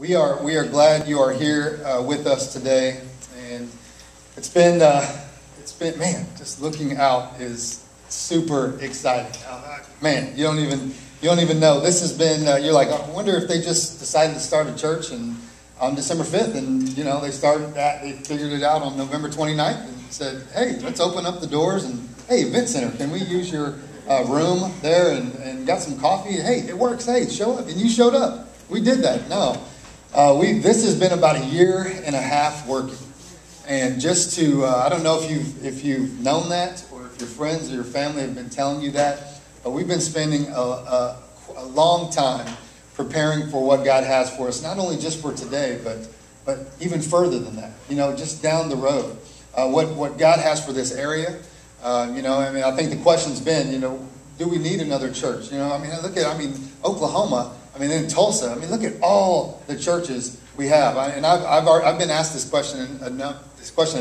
We are glad you are here with us today, and it's been man, just looking out is super exciting. Man, you don't even know. This has been you're like, I wonder if they just decided to start a church and on December 5th, and they figured it out on November 29th and said, hey, let's open up the doors, and hey, event center, can we use your room there and got some coffee? Hey, it works. Hey, show up. And you showed up. We did that. No. This has been about a year and a half working. And just to, I don't know if you've known that, or if your friends or your family have been telling you that, but we've been spending a long time preparing for what God has for us, not only just for today, but even further than that, just down the road. What God has for this area. I think the question's been, do we need another church? Oklahoma, in Tulsa, look at all the churches we have. I've been asked this question a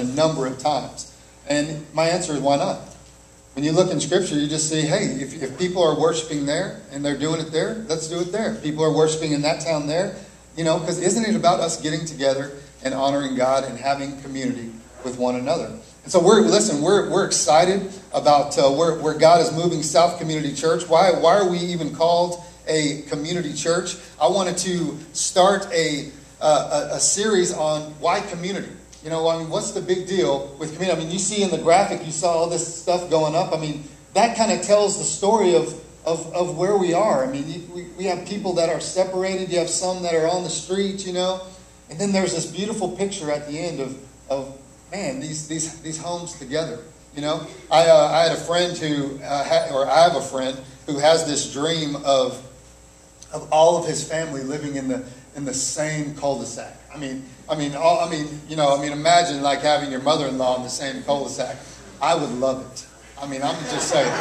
number of times. And my answer is, why not? When you look in Scripture, you just see, hey, if people are worshiping there and they're doing it there, let's do it there. People are worshiping in that town there, because isn't it about us getting together and honoring God and having community with one another? And so we're excited about where God is moving South Community Church. Why are we even called a community church? I wanted to start a series on why community. What's the big deal with community? You see in the graphic, you saw all this stuff going up. That kind of tells the story of where we are. We have people that are separated. You have some that are on the street, and then there's this beautiful picture at the end of man, these homes together. I had a friend I have a friend who has this dream of all of his family living in the same cul-de-sac. Imagine like having your mother-in-law in the same cul-de-sac. I would love it. I'm just saying,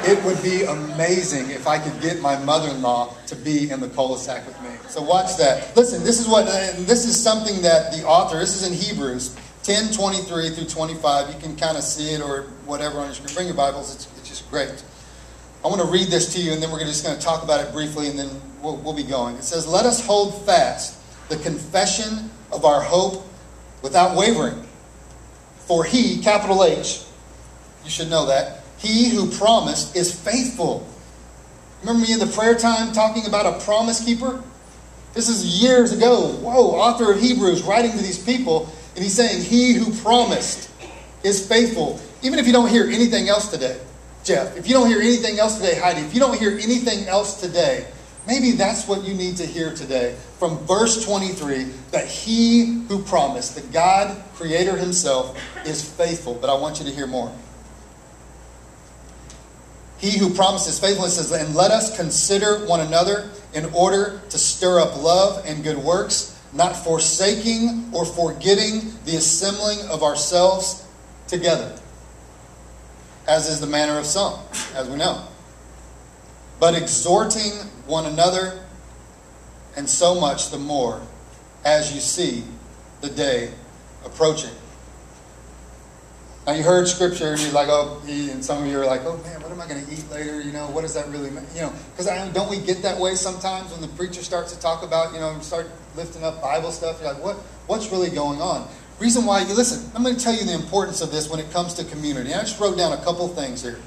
it would be amazing if I could get my mother-in-law to be in the cul-de-sac with me. So watch that. Listen, this is something that the author, this is in Hebrews 10:23 through 25. You can kind of see it or whatever on your screen. Bring your Bibles. It's just great. I want to read this to you, and then we're just going to talk about it briefly, and then we'll be going. It says, "Let us hold fast the confession of our hope without wavering. For he," capital H, you should know that, "he who promised is faithful." Remember me in the prayer time talking about a promise keeper? This is years ago. Whoa, author of Hebrews writing to these people, and he's saying, he who promised is faithful. Even if you don't hear anything else today, Jeff, if you don't hear anything else today, Heidi, if you don't hear anything else today, maybe that's what you need to hear today from verse 23, that he who promised, the God, Creator himself, is faithful. But I want you to hear more. He who promised is faithful. It says, "And let us consider one another in order to stir up love and good works, not forsaking or forgetting the assembling of ourselves together, as is the manner of some," as we know, "but exhorting one another, and so much the more as you see the day approaching." Now you heard Scripture and you're like, and some of you are like, oh man, what am I going to eat later? What does that really mean? Because don't we get that way sometimes when the preacher starts to talk about, start lifting up Bible stuff? You're like, what's really going on? Reason why, listen, I'm going to tell you the importance of this when it comes to community. I just wrote down a couple things here.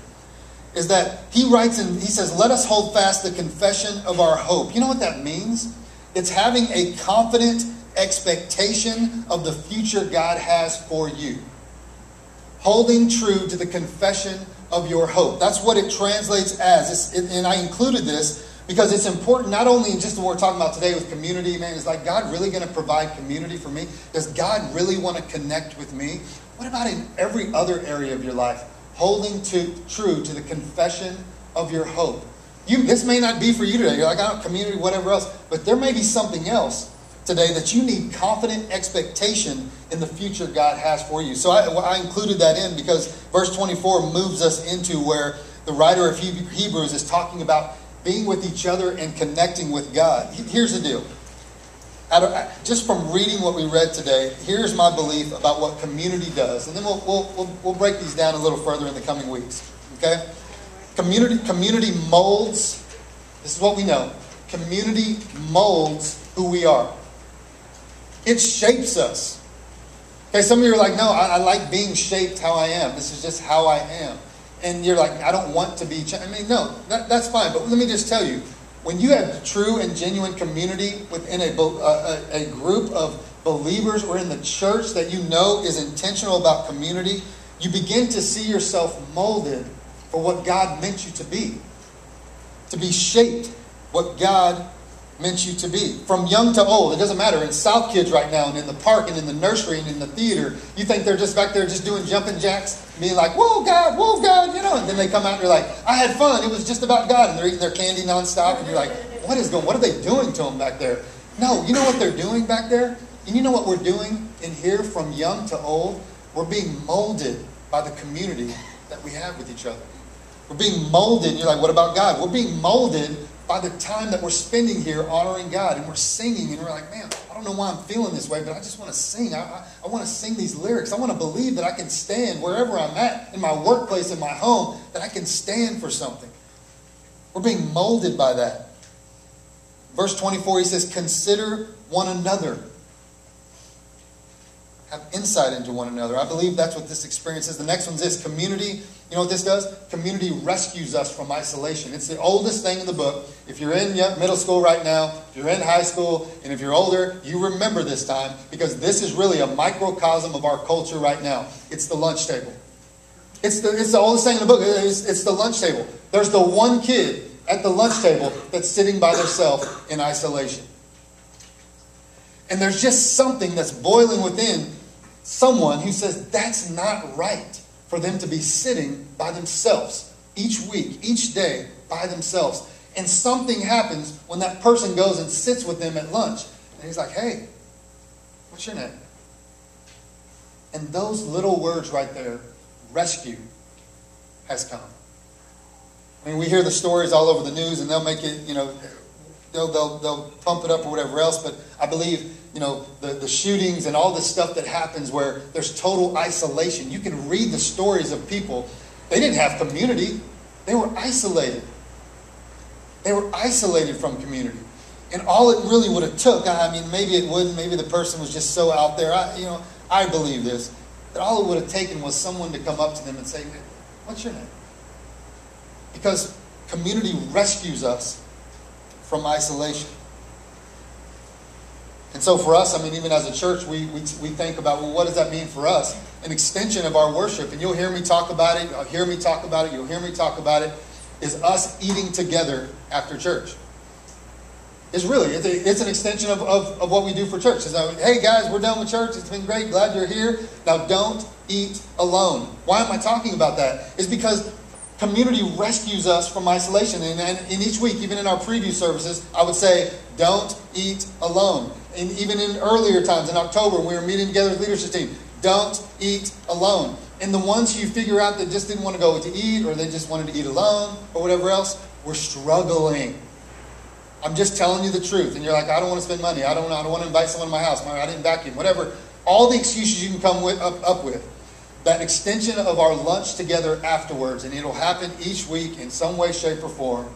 Is that he writes and he says, let us hold fast the confession of our hope. You know what that means? It's having a confident expectation of the future God has for you. Holding true to the confession of your hope. That's what it translates as. And I included this because it's important, not only in just what we're talking about today with community, man, is like God really going to provide community for me? Does God really want to connect with me? What about in every other area of your life? Holding true to the confession of your hope. This may not be for you today. You're like, I don't community, whatever else. But there may be something else today that you need confident expectation in the future God has for you. So I included that in because verse 24 moves us into where the writer of Hebrews is talking about being with each other and connecting with God. Here's the deal. Just from reading what we read today, here's my belief about what community does. And then we'll break these down a little further in the coming weeks. Okay? Community molds. This is what we know. Community molds who we are. It shapes us. Okay, some of you are like, no, I like being shaped how I am. This is just how I am. And you're like, I don't want to be changed. I mean, no, that's fine. But let me just tell you, when you have true and genuine community within a group of believers or in the church that you know is intentional about community, you begin to see yourself molded for what God meant you to be shaped what God meant you to be. From young to old, it doesn't matter. In South Kids right now, and in the park, and in the nursery, and in the theater, you think they're just back there just doing jumping jacks, being like, whoa, God, you know, and then they come out and they're like, I had fun, it was just about God, and they're eating their candy nonstop, and you're like, what are they doing to them back there? No, you know what they're doing back there? And you know what we're doing in here from young to old? We're being molded by the community that we have with each other. We're being molded, and you're like, what about God? We're being molded by the time that we're spending here honoring God, and we're singing, and we're like, man, I don't know why I'm feeling this way, but I just want to sing. I want to sing these lyrics. I want to believe that I can stand wherever I'm at, in my workplace, in my home, that I can stand for something. We're being molded by that. Verse 24, he says, consider one another. Have insight into one another. I believe that's what this experience is. The next one's this, community. You know what this does? Community rescues us from isolation. It's the oldest thing in the book. If you're in middle school right now, if you're in high school, and if you're older, you remember this time, because this is really a microcosm of our culture right now. It's the lunch table. It's the oldest thing in the book. It's the lunch table. There's the one kid at the lunch table that's sitting by themselves in isolation. And there's just something that's boiling within someone who says that's not right for them to be sitting by themselves each week, each day by themselves. And something happens when that person goes and sits with them at lunch. And he's like, hey, what's your name? And those little words right there, rescue, has come. I mean, we hear the stories all over the news, and they'll make it, you know, they'll pump it up or whatever else. But I believe, you know, the shootings and all this stuff that happens where there's total isolation. You can read the stories of people. They didn't have community. They were isolated. They were isolated from community. And all it really would have took, I mean, maybe it wouldn't, maybe the person was just so out there. I believe this, that all it would have taken was someone to come up to them and say, what's your name? Because community rescues us from isolation. And so for us, I mean, even as a church, we think about, well, what does that mean for us? An extension of our worship, and you'll hear me talk about it, you'll hear me talk about it, you'll hear me talk about it, is us eating together after church. It's an extension of what we do for church. It's like, hey guys, we're done with church. It's been great. Glad you're here. Now don't eat alone. Why am I talking about that? It's because community rescues us from isolation. And in each week, even in our preview services, I would say, don't eat alone. And even in earlier times, in October, when we were meeting together as leadership team, don't eat alone. And the ones you figure out that just didn't want to go to eat, or they just wanted to eat alone, or whatever else, we're struggling. I'm just telling you the truth. And you're like, I don't want to spend money. I don't want to invite someone to my house. I didn't vacuum. Whatever. All the excuses you can come up with. That extension of our lunch together afterwards, and it'll happen each week in some way, shape, or form,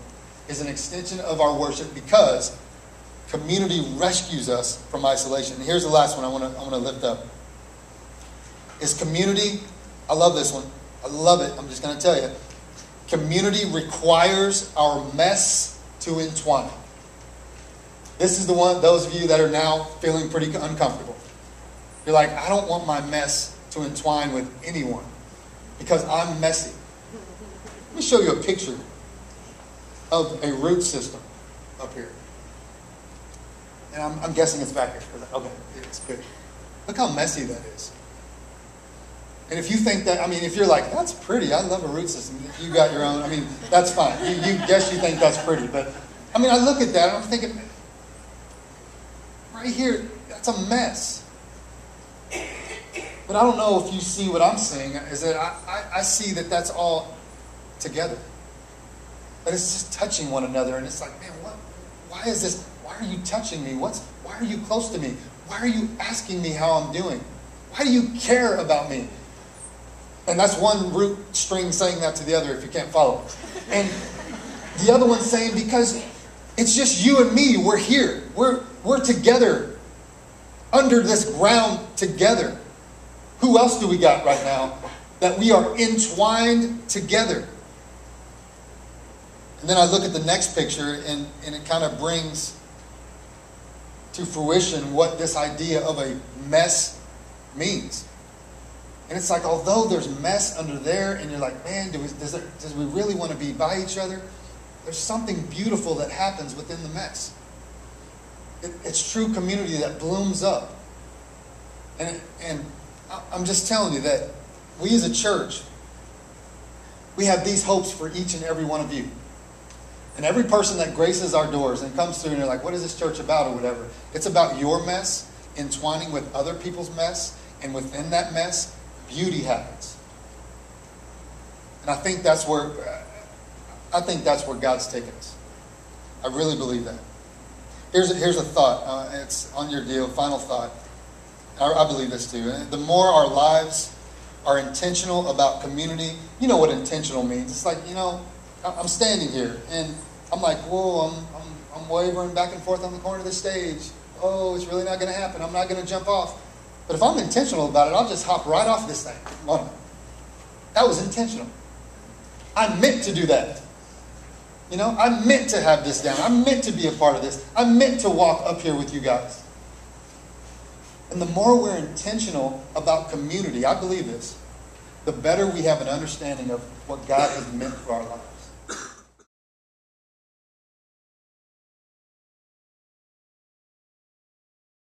is an extension of our worship, because community rescues us from isolation. And here's the last one I want to lift up. Is community, I love this one. I love it. I'm just going to tell you. Community requires our mess to entwine. This is the one, those of you that are now feeling pretty uncomfortable. You're like, I don't want my mess to entwine with anyone because I'm messy. Let me show you a picture of a root system up here. And I'm guessing it's back here. Okay, it's big. Look how messy that is. And if you think that, I mean, if you're like, that's pretty, I love a root system. You got your own, I mean, that's fine. You guess you think that's pretty. But, I mean, I look at that and I'm thinking, right here, that's a mess. But I don't know if you see what I'm seeing, is that I see that that's all together. That it's just touching one another. And it's like, man, why is this? Why are you touching me? Why are you close to me? Why are you asking me how I'm doing? Why do you care about me? And that's one root string saying that to the other if you can't follow. And the other one's saying, because it's just you and me. We're here. We're together. under this ground together. Who else do we got right now that we are entwined together? And then I look at the next picture, and it kind of brings to fruition what this idea of a mess means. And it's like, although there's mess under there, and you're like, man, do we really want to be by each other? There's something beautiful that happens within the mess. It's true community that blooms up. And I'm just telling you that we as a church, we have these hopes for each and every one of you. And every person that graces our doors and comes through and you're like, what is this church about or whatever? It's about your mess entwining with other people's mess. And within that mess, beauty happens. And I think that's where God's taken us. I really believe that. Here's a thought. It's on your deal. Final thought. I believe this too. The more our lives are intentional about community, you know what intentional means. It's like, I'm standing here and I'm like, whoa, I'm wavering back and forth on the corner of the stage. Oh, it's really not going to happen. I'm not going to jump off. But if I'm intentional about it, I'll just hop right off this thing. That was intentional. I meant to do that. I meant to have this down. I meant to be a part of this. I meant to walk up here with you guys. And the more we're intentional about community, I believe this, the better we have an understanding of what God has meant for our life.